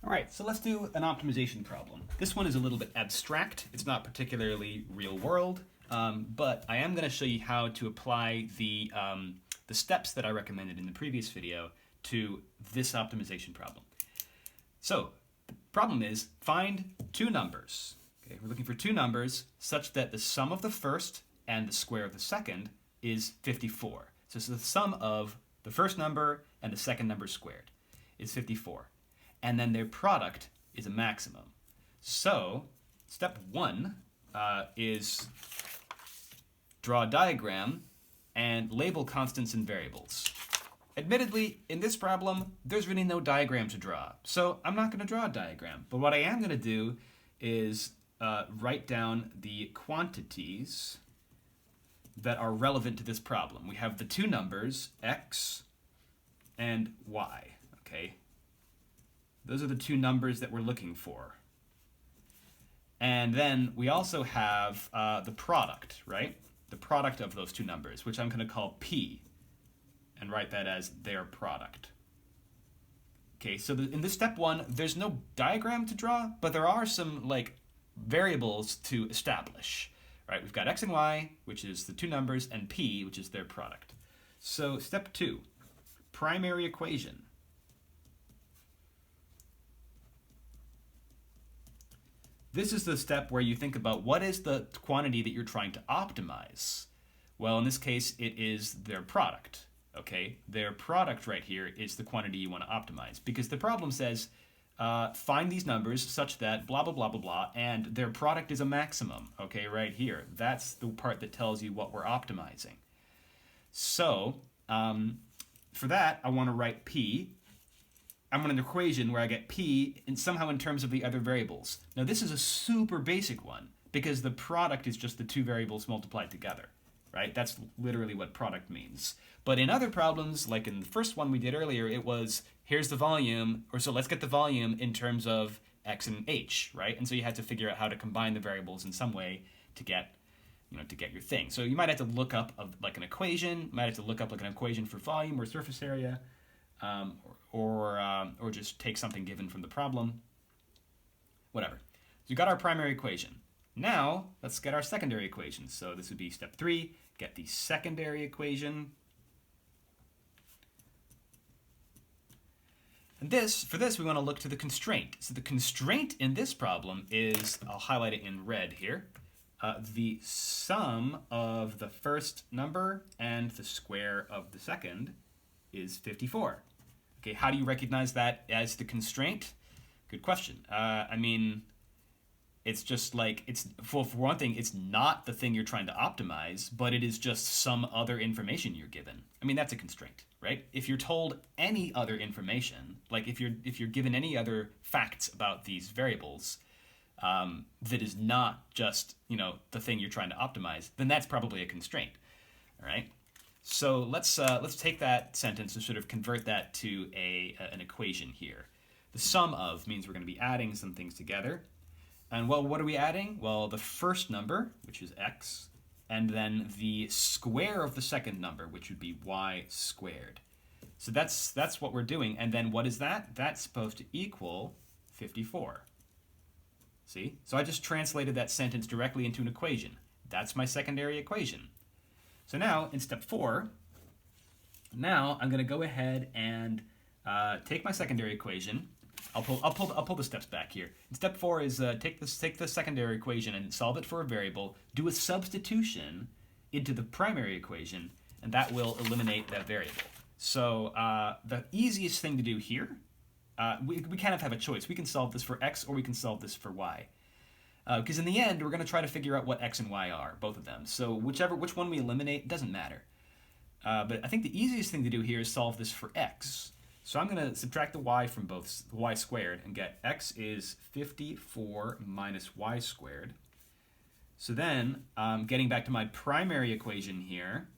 All right, so let's do an optimization problem. This one is a little bit abstract. It's not particularly real world, but I am going to show you how to apply the steps that I recommended in the previous video to this optimization problem. So the problem is find two numbers. Okay, we're looking for two numbers such that the sum of the first and the square of the second is 54. So this is the sum of the first number and the second number squared is 54. And then their product is a maximum. So step one is draw a diagram and label constants and variables. Admittedly, in this problem, there's really no diagram to draw, so I'm not going to draw a diagram. But what I am going to do is write down the quantities that are relevant to this problem. We have the two numbers, x and y, okay? Those are the two numbers that we're looking for. And then we also have the product, right? The product of those two numbers, which I'm going to call P, and write that as their product. Okay, so in this step one, there's no diagram to draw, but there are some variables to establish. Right? We've got x and y, which is the two numbers, and P, which is their product. So step two, primary equation. This is the step where you think about what is the quantity that you're trying to optimize. Well, in this case, it is their product. Okay, their product right here is the quantity you want to optimize, because the problem says find these numbers such that blah, blah, blah, blah, blah, and their product is a maximum. Okay, right here. That's the part that tells you what we're optimizing. So for that, I want to write P. I want an equation where I get P somehow in terms of the other variables. Now this is a super basic one because the product is just the two variables multiplied together, right? That's literally what product means. But in other problems, like in the first one we did earlier, it was here's the volume, or so let's get the volume in terms of x and h, right? And so you had to figure out how to combine the variables in some way to get your thing. So you might have to look up an equation, you might have to look up an equation for volume or surface area, or just take something given from the problem, whatever. So we got our primary equation. Now let's get our secondary equation. So this would be step three, get the secondary equation. And for this we want to look to the constraint. So the constraint in this problem is, I'll highlight it in red here, the sum of the first number and the square of the second is 54. Okay, how do you recognize that as the constraint? Good question. I mean, it's just for one thing, it's not the thing you're trying to optimize, but it is just some other information you're given. I mean, that's a constraint, right? If you're told any other information, like if you're given any other facts about these variables, that is not just the thing you're trying to optimize, then that's probably a constraint. All right. So let's take that sentence and sort of convert that to an equation here. The sum of means we're going to be adding some things together. And well, what are we adding? Well, the first number, which is x, and then the square of the second number, which would be y squared. So that's what we're doing. And then what is that? That's supposed to equal 54. See? So I just translated that sentence directly into an equation. That's my secondary equation. So now, in step four, now I'm going to go ahead and take my secondary equation. I'll pull the steps back here. And step four is take the secondary equation and solve it for a variable. Do a substitution into the primary equation, and that will eliminate that variable. So the easiest thing to do here, we kind of have a choice. We can solve this for x or we can solve this for y. Because in the end, we're going to try to figure out what x and y are, both of them. So which one we eliminate doesn't matter. But I think the easiest thing to do here is solve this for x. So I'm going to subtract the y from both y squared and get x is 54 minus y squared. So then, getting back to my primary equation here,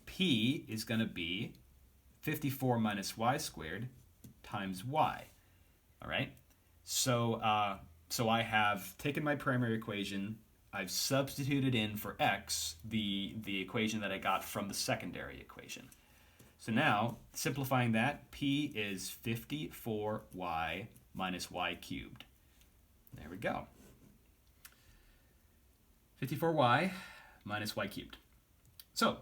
p is going to be 54 minus y squared times y. All right? So I have taken my primary equation, I've substituted in for x the equation that I got from the secondary equation. So now, simplifying that, p is 54y minus y cubed. There we go. 54y minus y cubed. So,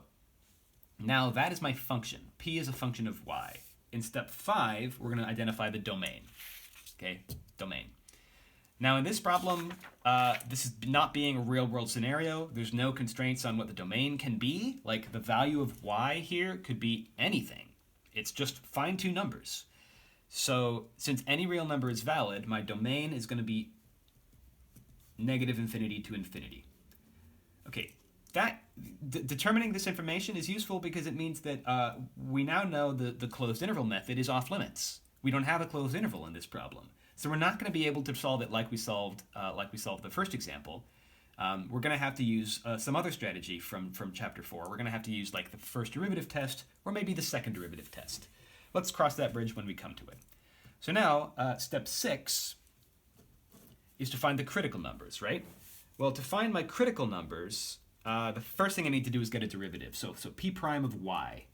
now that is my function. P is a function of y. In step 5, we're going to identify the domain. Okay, domain. Now in this problem, this is not being a real-world scenario. There's no constraints on what the domain can be. Like the value of y here could be anything. It's just find two numbers. So since any real number is valid, my domain is going to be negative infinity to infinity. Okay, determining this information is useful because it means that we now know the closed interval method is off limits. We don't have a closed interval in this problem. So we're not going to be able to solve it like we solved the first example. We're going to have to use some other strategy from chapter 4. We're going to have to use like the first derivative test or maybe the second derivative test. Let's cross that bridge when we come to it. So now step 6 is to find the critical numbers, right? Well, to find my critical numbers, the first thing I need to do is get a derivative. So p prime of y.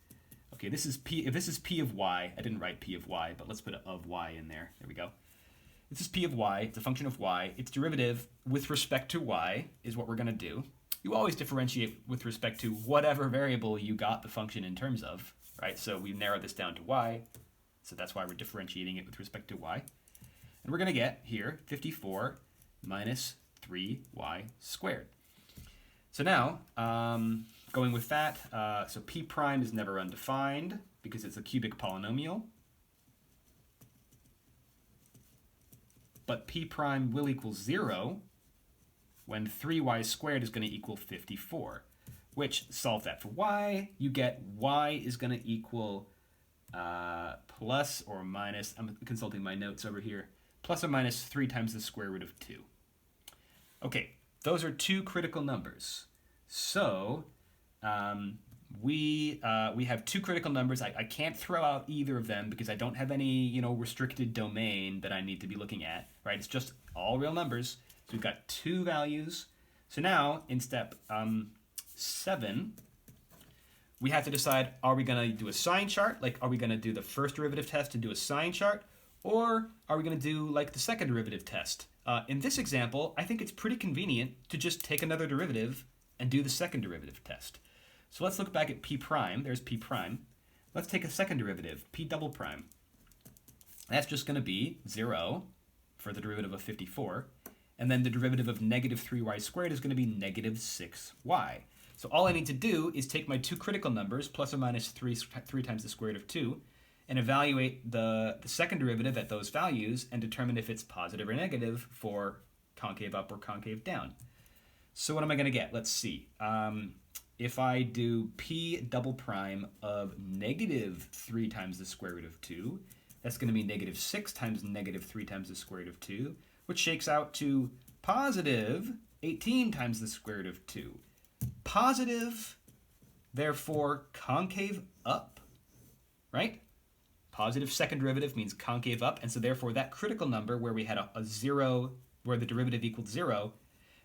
Okay, this is p. If this is p of y, I didn't write p of y, but let's put of y in there. There we go. This is p of y. It's a function of y. Its derivative with respect to y is what we're going to do. You always differentiate with respect to whatever variable you got the function in terms of, right? So we narrow this down to y. So that's why we're differentiating it with respect to y. And we're going to get here 54 minus 3y squared. So now, going with that, so p prime is never undefined because it's a cubic polynomial. But p prime will equal 0 when 3y squared is going to equal 54, which, solve that for y, you get y is going to equal plus or minus, I'm consulting my notes over here, plus or minus 3 times the square root of 2. Okay, those are two critical numbers. So we have two critical numbers. I can't throw out either of them because I don't have any restricted domain that I need to be looking at, right? It's just all real numbers. So we've got two values. So now in step 7, we have to decide, are we going to do a sign chart? Like, are we going to do the first derivative test and do a sign chart? Or are we going to do like the second derivative test? In this example, I think it's pretty convenient to just take another derivative and do the second derivative test. So let's look back at p prime. There's p prime. Let's take a second derivative, p double prime. That's just going to be 0 for the derivative of 54. And then the derivative of negative 3y squared is going to be negative 6y. So all I need to do is take my two critical numbers, plus or minus 3 times the square root of 2, and evaluate the second derivative at those values and determine if it's positive or negative for concave up or concave down. So what am I going to get? Let's see. If I do p double prime of negative 3 times the square root of 2, that's going to be negative 6 times negative 3 times the square root of 2, which shakes out to positive 18 times the square root of 2. Positive, therefore concave up, right? Positive second derivative means concave up, and so therefore that critical number where we had a 0, where the derivative equaled 0,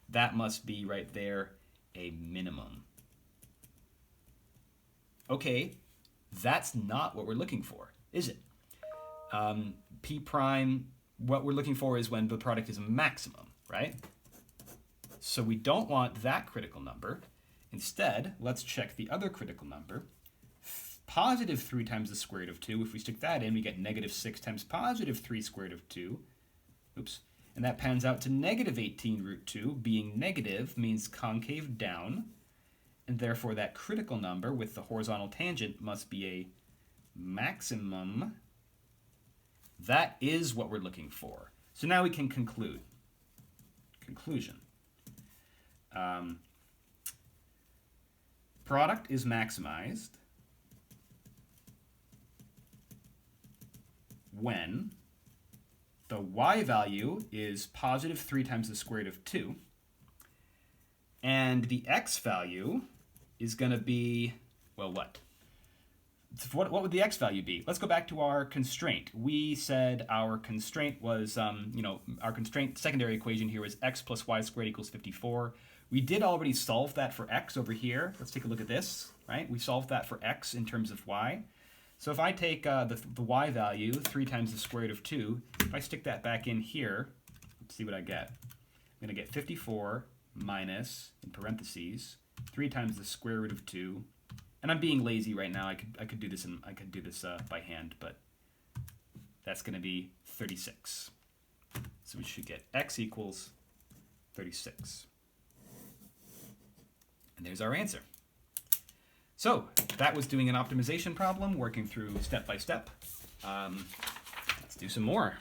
that must be right there a minimum. Okay, that's not what we're looking for, is it? P prime, what we're looking for is when the product is a maximum, right? So we don't want that critical number. Instead, let's check the other critical number. Positive 3 times the square root of 2, if we stick that in, we get negative 6 times positive 3 square root of 2. Oops. And that pans out to negative 18 root 2. Being negative means concave down. And therefore that critical number with the horizontal tangent must be a maximum. That is what we're looking for. So now we can conclude. Conclusion. Product is maximized when the y value is positive 3 times the square root of 2, and the x value is going to be, well, what? What would the x value be? Let's go back to our constraint. We said our constraint was, our constraint secondary equation here was x plus y squared equals 54. We did already solve that for x over here. Let's take a look at this, right? We solved that for x in terms of y. So if I take the y value, 3 times the square root of 2, if I stick that back in here, let's see what I get. I'm going to get 54 minus, in parentheses, 3 times the square root of 2. And I'm being lazy right now. I could do this by hand, but that's going to be 36. So we should get x equals 36. And there's our answer. So that was doing an optimization problem, working through step by step. Let's do some more.